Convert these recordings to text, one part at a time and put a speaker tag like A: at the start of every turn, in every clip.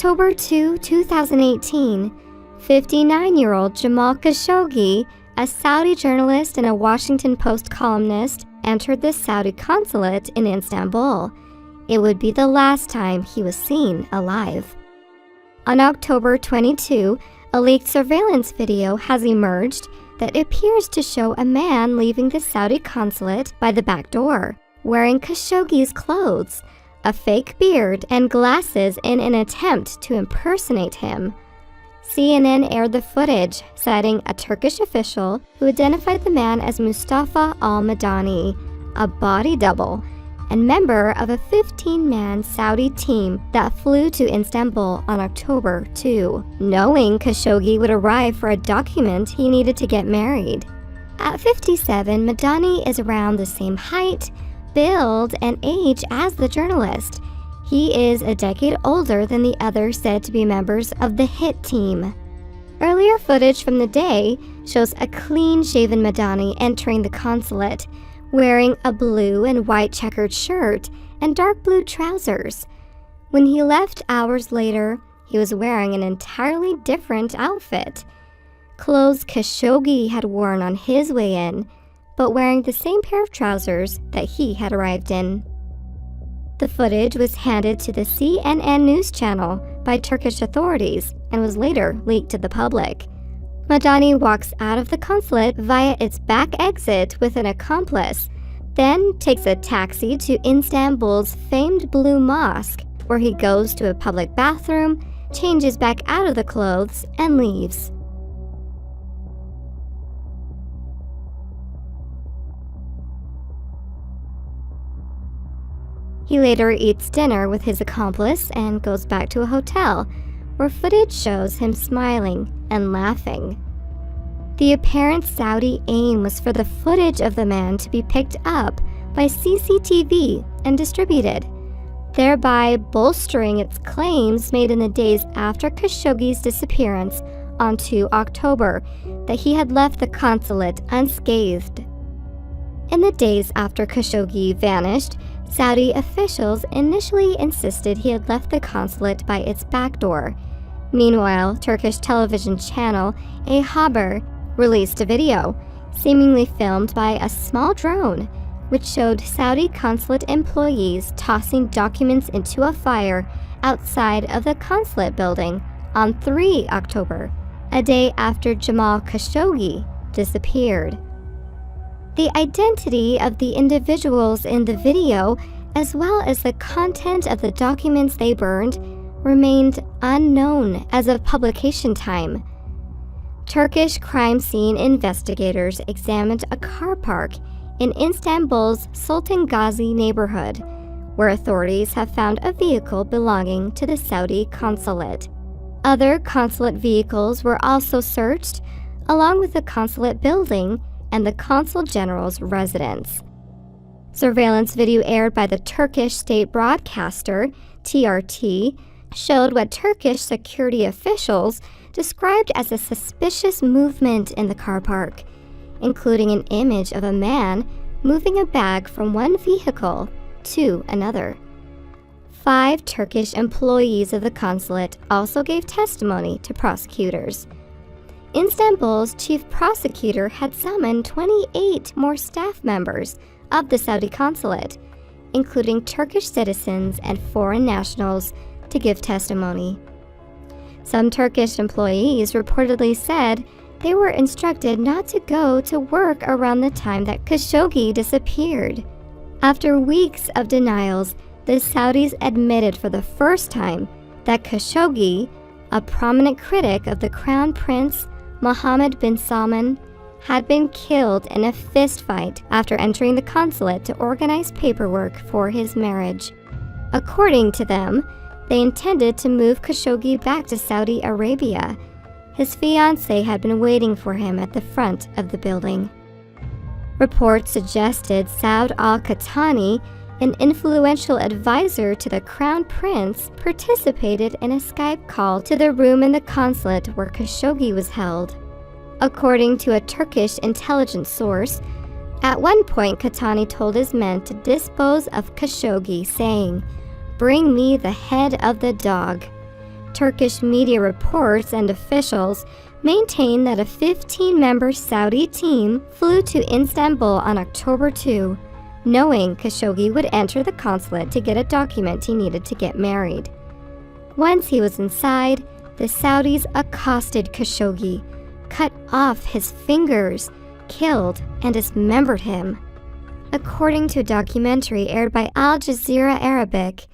A: October 2, 2018, 59-year-old Jamal Khashoggi, a Saudi journalist and a Washington Post columnist, entered the Saudi consulate in Istanbul. It would be the last time he was seen alive. On October 22, a leaked surveillance video has emerged that appears to show a man leaving the Saudi consulate by the back door, wearing Khashoggi's clothes, a fake beard, and glasses in an attempt to impersonate him. CNN aired the footage, citing a Turkish official who identified the man as Mustafa al-Madani, a body double, and member of a 15-man Saudi team that flew to Istanbul on October 2, knowing Khashoggi would arrive for a document he needed to get married. At 57, Madani is around the same height, build, and age as the journalist. He is a decade older than the others said to be members of the hit team. Earlier footage from the day shows a clean-shaven Madani entering the consulate, wearing a blue and white checkered shirt and dark blue trousers. When he left hours later, he was wearing an entirely different outfit. Clothes Khashoggi had worn on his way in, but wearing the same pair of trousers that he had arrived in. The footage was handed to the CNN news channel by Turkish authorities and was later leaked to the public. Madani walks out of the consulate via its back exit with an accomplice, then takes a taxi to Istanbul's famed Blue Mosque, where he goes to a public bathroom, changes back out of the clothes, and leaves. He later eats dinner with his accomplice and goes back to a hotel, where footage shows him smiling and laughing. The apparent Saudi aim was for the footage of the man to be picked up by CCTV and distributed, thereby bolstering its claims made in the days after Khashoggi's disappearance on 2 October that he had left the consulate unscathed. In the days after Khashoggi vanished, Saudi officials initially insisted he had left the consulate by its back door. Meanwhile, Turkish television channel A Haber released a video, seemingly filmed by a small drone, which showed Saudi consulate employees tossing documents into a fire outside of the consulate building on 3 October, a day after Jamal Khashoggi disappeared. The identity of the individuals in the video, as well as the content of the documents they burned, remained unknown as of publication time. Turkish crime scene investigators examined a car park in Istanbul's Sultan Gazi neighborhood, where authorities have found a vehicle belonging to the Saudi consulate. Other consulate vehicles were also searched, along with the consulate building and the consul general's residence. Surveillance video aired by the Turkish state broadcaster, TRT, showed what Turkish security officials described as a suspicious movement in the car park, including an image of a man moving a bag from one vehicle to another. 5 Turkish employees of the consulate also gave testimony to prosecutors. Istanbul's chief prosecutor had summoned 28 more staff members of the Saudi consulate, including Turkish citizens and foreign nationals, to give testimony. Some Turkish employees reportedly said they were instructed not to go to work around the time that Khashoggi disappeared. After weeks of denials, the Saudis admitted for the first time that Khashoggi, a prominent critic of the Crown Prince Mohammed bin Salman, had been killed in a fistfight after entering the consulate to organize paperwork for his marriage. According to them, they intended to move Khashoggi back to Saudi Arabia. His fiancée had been waiting for him at the front of the building. Reports suggested Saud al-Qahtani, an influential advisor to the Crown Prince, participated in a Skype call to the room in the consulate where Khashoggi was held. According to a Turkish intelligence source, at one point Qahtani told his men to dispose of Khashoggi, saying, "Bring me the head of the dog." Turkish media reports and officials maintain that a 15-member Saudi team flew to Istanbul on October 2, knowing Khashoggi would enter the consulate to get a document he needed to get married. Once he was inside, the Saudis accosted Khashoggi, cut off his fingers, killed, and dismembered him. According to a documentary aired by Al Jazeera Arabic,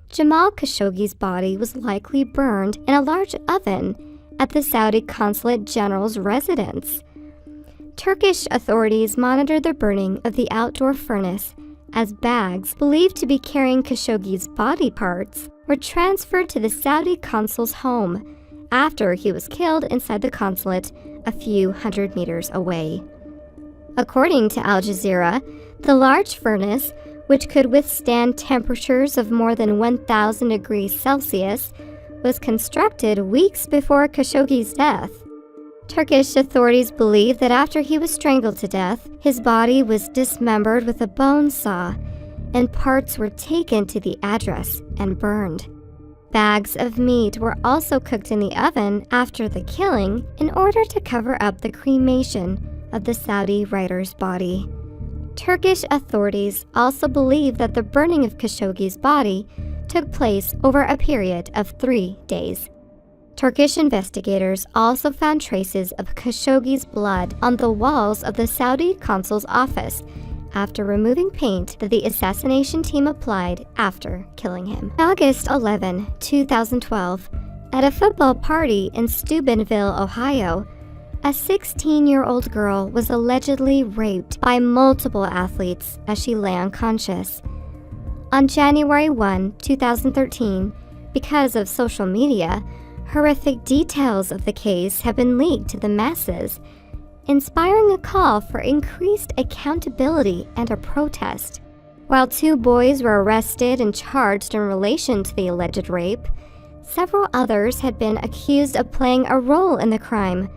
A: Jamal Khashoggi's body was likely burned in a large oven at the Saudi Consulate General's residence. Turkish authorities monitored the burning of the outdoor furnace as bags believed to be carrying Khashoggi's body parts were transferred to the Saudi consul's home after he was killed inside the consulate a few hundred meters away. According to Al Jazeera, the large furnace, which could withstand temperatures of more than 1,000 degrees Celsius, was constructed weeks before Khashoggi's death. Turkish authorities believe that after he was strangled to death, his body was dismembered with a bone saw, and parts were taken to the address and burned. Bags of meat were also cooked in the oven after the killing in order to cover up the cremation of the Saudi writer's body. Turkish authorities also believe that the burning of Khashoggi's body took place over a period of 3 days. Turkish investigators also found traces of Khashoggi's blood on the walls of the Saudi consul's office after removing paint that the assassination team applied after killing him. August 11, 2012, at a football party in Steubenville, Ohio, a 16-year-old girl was allegedly raped by multiple athletes as she lay unconscious. On January 1, 2013, because of social media, horrific details of the case have been leaked to the masses, inspiring a call for increased accountability and a protest. While 2 boys were arrested and charged in relation to the alleged rape, several others had been accused of playing a role in the crime,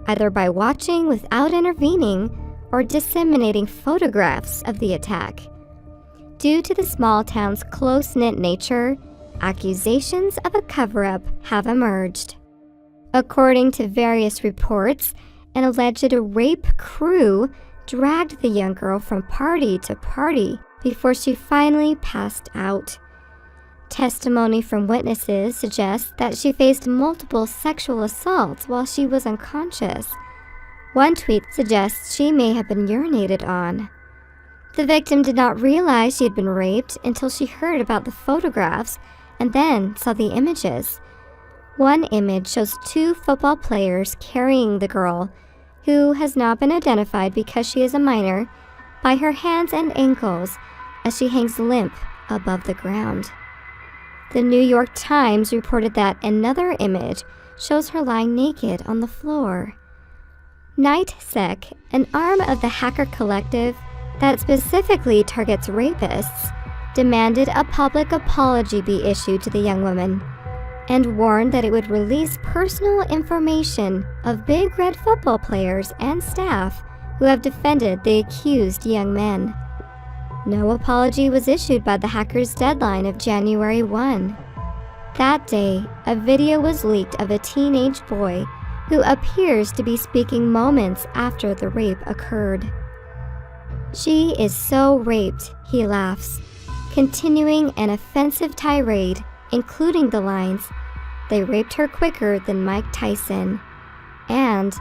A: either by watching without intervening or disseminating photographs of the attack. Due to the small town's close-knit nature, accusations of a cover-up have emerged. According to various reports, an alleged rape crew dragged the young girl from party to party before she finally passed out. Testimony from witnesses suggests that she faced multiple sexual assaults while she was unconscious. One tweet suggests she may have been urinated on. The victim did not realize she had been raped until she heard about the photographs and then saw the images. One image shows 2 football players carrying the girl, who has not been identified because she is a minor, by her hands and ankles as she hangs limp above the ground. The New York Times reported that another image shows her lying naked on the floor. NightSec, an arm of the hacker collective that specifically targets rapists, demanded a public apology be issued to the young woman and warned that it would release personal information of Big Red football players and staff who have defended the accused young men. No apology was issued by the hacker's deadline of January 1. That day, a video was leaked of a teenage boy who appears to be speaking moments after the rape occurred. "She is so raped," he laughs, continuing an offensive tirade, including the lines, "They raped her quicker than Mike Tyson," and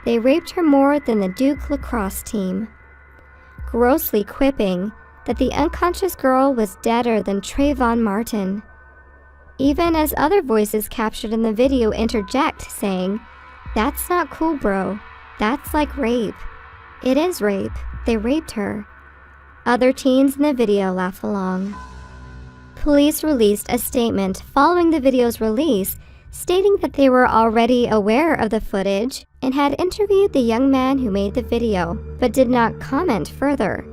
A: "They raped her more than the Duke lacrosse team," grossly quipping that the unconscious girl was deader than Trayvon Martin. Even as other voices captured in the video interject, saying, "That's not cool, bro. That's like rape. It is rape. They raped her." Other teens in the video laugh along. Police released a statement following the video's release, stating that they were already aware of the footage and had interviewed the young man who made the video, but did not comment further.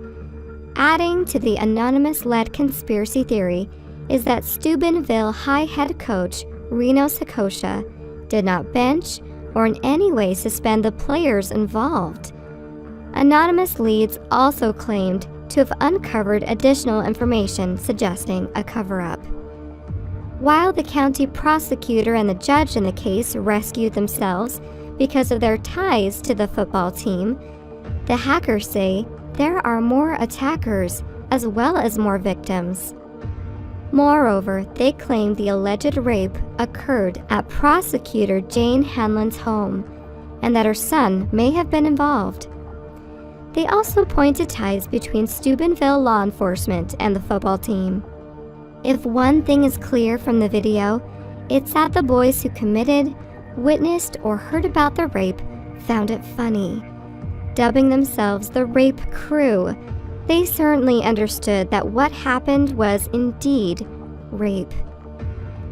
A: Adding to the anonymous-led conspiracy theory is that Steubenville High head coach Reno Sakosha did not bench or in any way suspend the players involved. Anonymous leads also claimed to have uncovered additional information suggesting a cover-up. While the county prosecutor and the judge in the case rescued themselves because of their ties to the football team, the hackers say there are more attackers as well as more victims. Moreover, they claim the alleged rape occurred at prosecutor Jane Hanlon's home and that her son may have been involved. They also point to ties between Steubenville law enforcement and the football team. If one thing is clear from the video, it's that the boys who committed, witnessed, or heard about the rape found it funny. Dubbing themselves the Rape Crew, they certainly understood that what happened was indeed rape.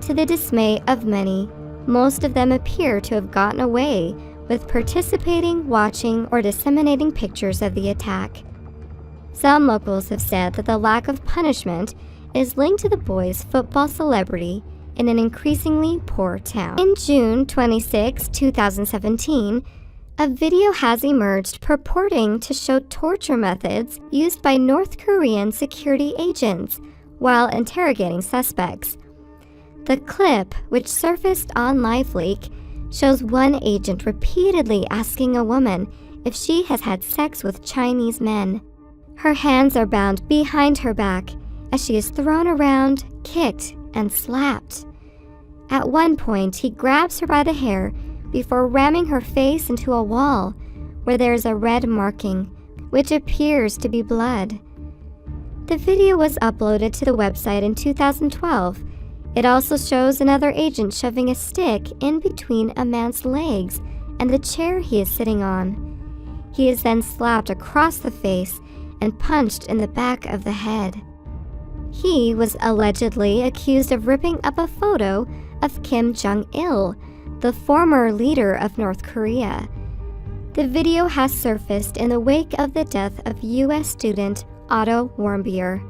A: To the dismay of many, most of them appear to have gotten away with participating, watching, or disseminating pictures of the attack. Some locals have said that the lack of punishment is linked to the boys' football celebrity in an increasingly poor town. In June 26, 2017, a video has emerged purporting to show torture methods used by North Korean security agents while interrogating suspects. The clip, which surfaced on LiveLeak, shows one agent repeatedly asking a woman if she has had sex with Chinese men. Her hands are bound behind her back as she is thrown around, kicked, and slapped. At one point, he grabs her by the hair before ramming her face into a wall where there is a red marking, which appears to be blood. The video was uploaded to the website in 2012. It also shows another agent shoving a stick in between a man's legs and the chair he is sitting on. He is then slapped across the face and punched in the back of the head. He was allegedly accused of ripping up a photo of Kim Jong-il, the former leader of North Korea. The video has surfaced in the wake of the death of U.S. student Otto Warmbier.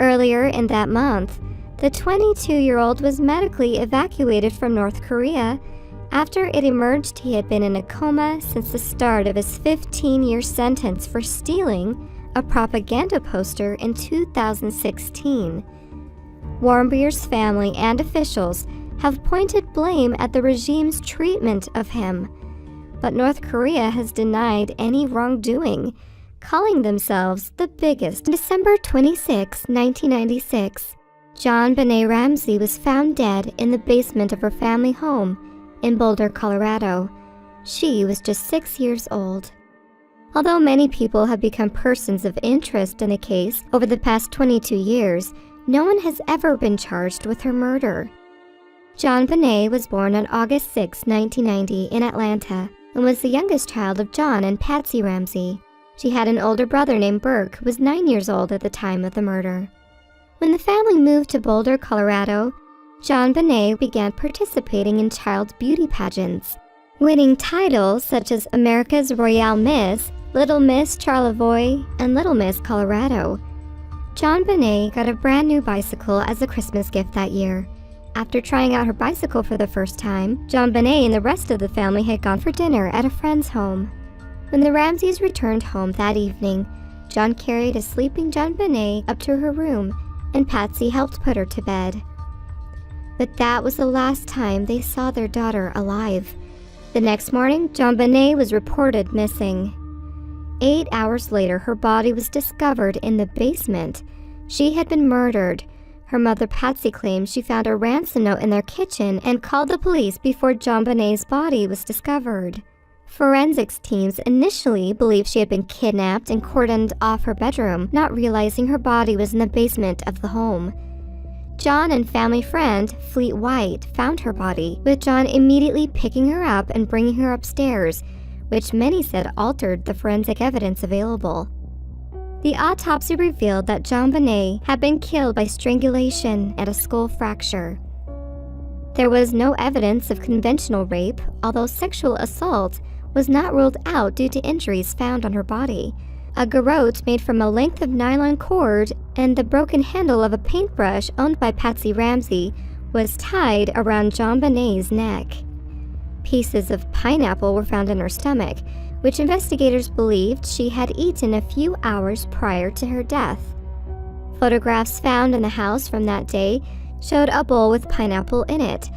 A: Earlier in that month, the 22-year-old was medically evacuated from North Korea after it emerged he had been in a coma since the start of his 15-year sentence for stealing a propaganda poster in 2016. Warmbier's family and officials have pointed blame at the regime's treatment of him, but North Korea has denied any wrongdoing, calling themselves the biggest. On December 26, 1996, JonBenét Ramsey was found dead in the basement of her family home in Boulder, Colorado. She was just 6 years old. Although many people have become persons of interest in the case over the past 22 years, no one has ever been charged with her murder. JonBenét was born on August 6, 1990 in Atlanta and was the youngest child of John and Patsy Ramsey. She had an older brother named Burke who was 9 years old at the time of the murder. When the family moved to Boulder, Colorado, JonBenét began participating in child beauty pageants, winning titles such as America's Royale Miss, Little Miss Charlevoix, and Little Miss Colorado. JonBenét got a brand new bicycle as a Christmas gift that year. After trying out her bicycle for the first time, JonBenét and the rest of the family had gone for dinner at a friend's home. When the Ramseys returned home that evening, John carried a sleeping JonBenét up to her room, and Patsy helped put her to bed. But that was the last time they saw their daughter alive. The next morning, JonBenét was reported missing. 8 hours later, her body was discovered in the basement. She had been murdered. Her mother Patsy claimed she found a ransom note in their kitchen and called the police before JonBenét's body was discovered. Forensics teams initially believed she had been kidnapped and cordoned off her bedroom, not realizing her body was in the basement of the home. John and family friend Fleet White found her body, with John immediately picking her up and bringing her upstairs, which many said altered the forensic evidence available. The autopsy revealed that JonBenét had been killed by strangulation and a skull fracture. There was no evidence of conventional rape, although sexual assault was not ruled out due to injuries found on her body. A garrote made from a length of nylon cord and the broken handle of a paintbrush owned by Patsy Ramsey was tied around JonBenét's neck. Pieces of pineapple were found in her stomach, which investigators believed she had eaten a few hours prior to her death. Photographs found in the house from that day showed a bowl with pineapple in it,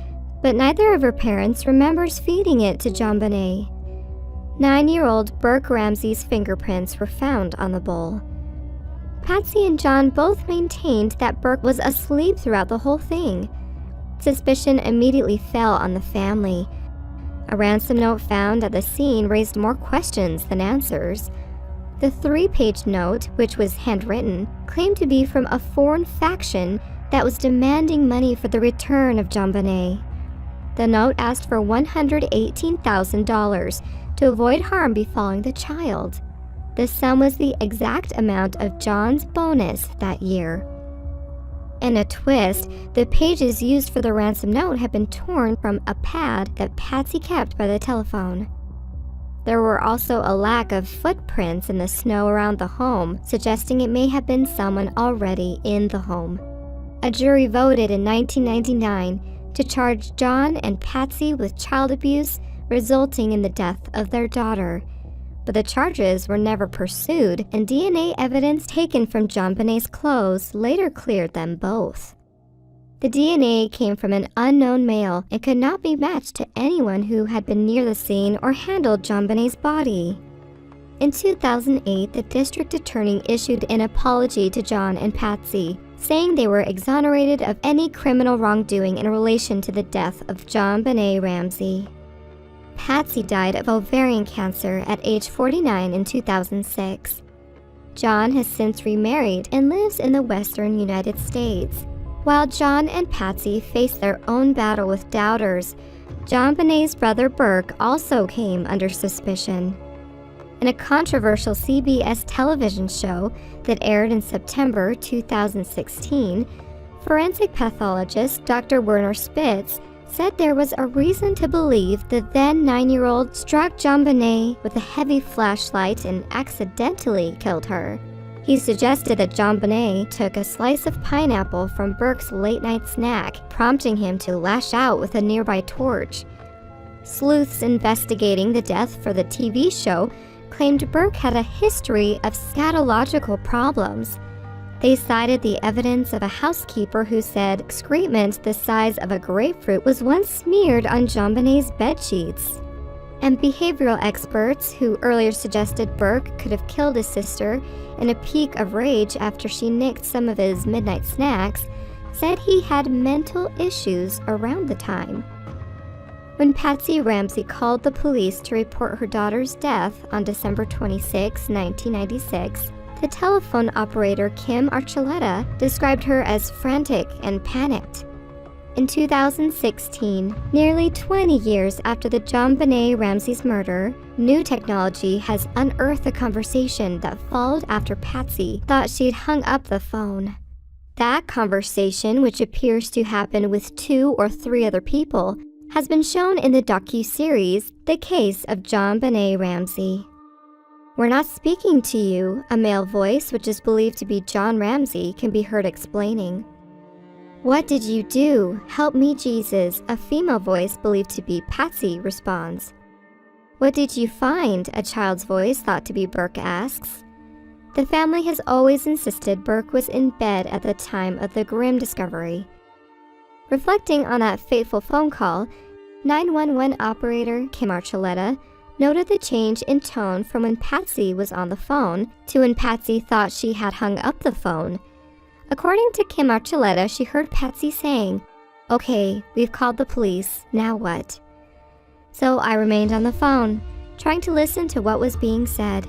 A: but neither of her parents remembers feeding it to JonBenét. 9-year-old Burke Ramsey's fingerprints were found on the bowl. Patsy and John both maintained that Burke was asleep throughout the whole thing. Suspicion immediately fell on the family. A ransom note found at the scene raised more questions than answers. The 3-page note, which was handwritten, claimed to be from a foreign faction that was demanding money for the return of JonBenét. The note asked for $118,000 to avoid harm befalling the child. The sum was the exact amount of John's bonus that year. In a twist, the pages used for the ransom note had been torn from a pad that Patsy kept by the telephone. There were also a lack of footprints in the snow around the home, suggesting it may have been someone already in the home. A jury voted in 1999 to charge John and Patsy with child abuse, resulting in the death of their daughter. But the charges were never pursued, and DNA evidence taken from JonBenét's clothes later cleared them both. The DNA came from an unknown male and could not be matched to anyone who had been near the scene or handled JonBenét's body. In 2008, the district attorney issued an apology to John and Patsy, saying they were exonerated of any criminal wrongdoing in relation to the death of JonBenét Ramsey. Patsy died of ovarian cancer at age 49 in 2006. John has since remarried and lives in the western United States. While John and Patsy faced their own battle with doubters, JonBenét's brother Burke also came under suspicion. In a controversial CBS television show that aired in September 2016, forensic pathologist Dr. Werner Spitz said there was a reason to believe the then 9-year-old struck JonBenét with a heavy flashlight and accidentally killed her. He suggested that JonBenét took a slice of pineapple from Burke's late-night snack, prompting him to lash out with a nearby torch. Sleuths investigating the death for the TV show claimed Burke had a history of scatological problems. They cited the evidence of a housekeeper who said excrement the size of a grapefruit was once smeared on JonBenét's bedsheets. And behavioral experts who earlier suggested Burke could have killed his sister in a peak of rage after she nicked some of his midnight snacks said he had mental issues around the time. When Patsy Ramsey called the police to report her daughter's death on December 26, 1996, the telephone operator Kim Archuleta described her as frantic and panicked. In 2016, nearly 20 years after the JonBenét Ramsey's murder, new technology has unearthed a conversation that followed after Patsy thought she'd hung up the phone. That conversation, which appears to happen with 2 or 3 other people, has been shown in the docu-series The Case of JonBenét Ramsey. "We're not speaking to you," a male voice, which is believed to be John Ramsey, can be heard explaining. "What did you do? Help me, Jesus," a female voice believed to be Patsy responds. "What did you find?" a child's voice thought to be Burke asks. The family has always insisted Burke was in bed at the time of the grim discovery. Reflecting on that fateful phone call, 911 operator Kim Archuleta noted the change in tone from when Patsy was on the phone to when Patsy thought she had hung up the phone. According to Kim Archuleta, she heard Patsy saying, "Okay, we've called the police, now what?" "So I remained on the phone, trying to listen to what was being said.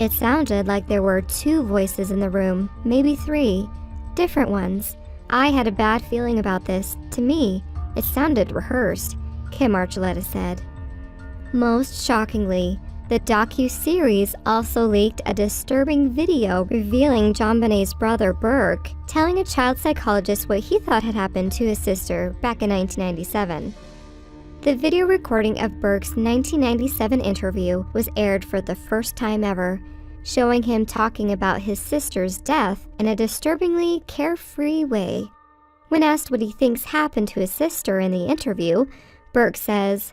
A: It sounded like there were 2 voices in the room, maybe 3, different ones. I had a bad feeling about this. To me, it sounded rehearsed," Kim Archuleta said. Most shockingly, the docu-series also leaked a disturbing video revealing JonBenét's brother Burke telling a child psychologist what he thought had happened to his sister back in 1997. The video recording of Burke's 1997 interview was aired for the first time ever, showing him talking about his sister's death in a disturbingly carefree way. When asked what he thinks happened to his sister in the interview, Burke says,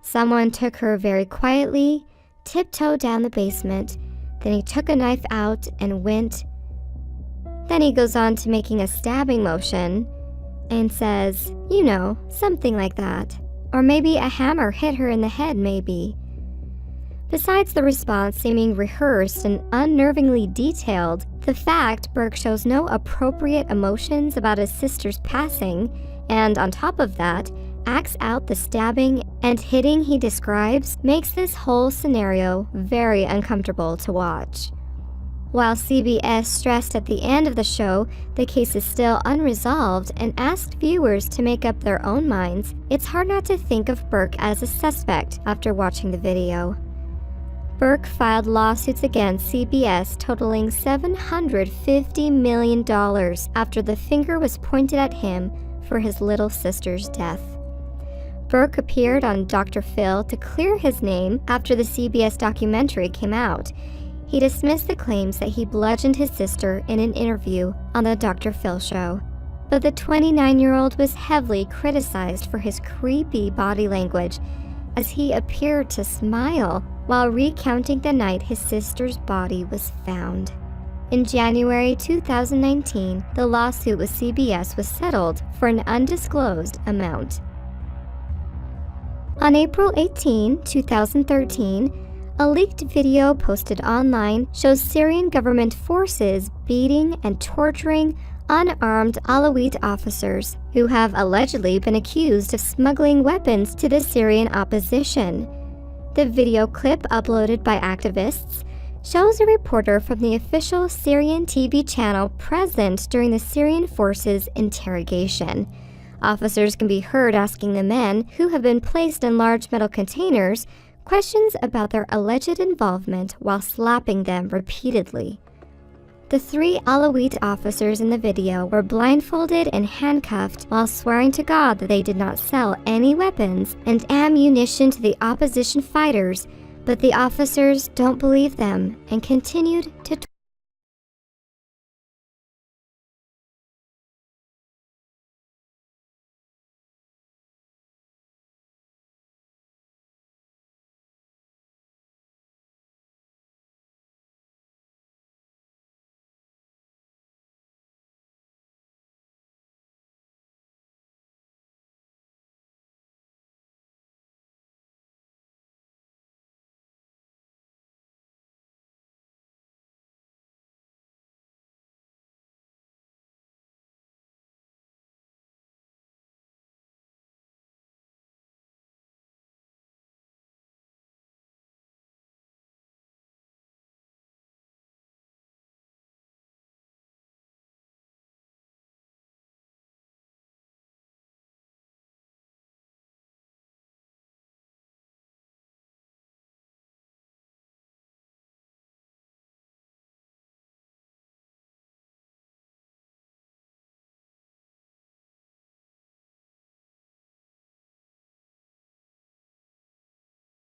A: "Someone took her very quietly, tiptoed down the basement, then he took a knife out and went." Then he goes on to making a stabbing motion, and says, you know, something like that. Or maybe a hammer hit her in the head, maybe. Besides the response seeming rehearsed and unnervingly detailed, the fact Burke shows no appropriate emotions about his sister's passing, and on top of that, acts out the stabbing and hitting he describes, makes this whole scenario very uncomfortable to watch. While CBS stressed at the end of the show the case is still unresolved and asked viewers to make up their own minds, it's hard not to think of Burke as a suspect after watching the video. Burke filed lawsuits against CBS totaling $750 million after the finger was pointed at him for his little sister's death. Burke appeared on Dr. Phil to clear his name after the CBS documentary came out. He dismissed the claims that he bludgeoned his sister in an interview on the Dr. Phil show. But the 29-year-old was heavily criticized for his creepy body language, as he appeared to smile while recounting the night his sister's body was found. In January 2019, the lawsuit with CBS was settled for an undisclosed amount. On April 18, 2013, a leaked video posted online shows Syrian government forces beating and torturing unarmed Alawite officers who have allegedly been accused of smuggling weapons to the Syrian opposition. The video clip uploaded by activists shows a reporter from the official Syrian TV channel present during the Syrian forces' interrogation. Officers can be heard asking the men, who have been placed in large metal containers, questions about their alleged involvement while slapping them repeatedly. The 3 Alawite officers in the video were blindfolded and handcuffed while swearing to God that they did not sell any weapons and ammunition to the opposition fighters, but the officers don't believe them and continued to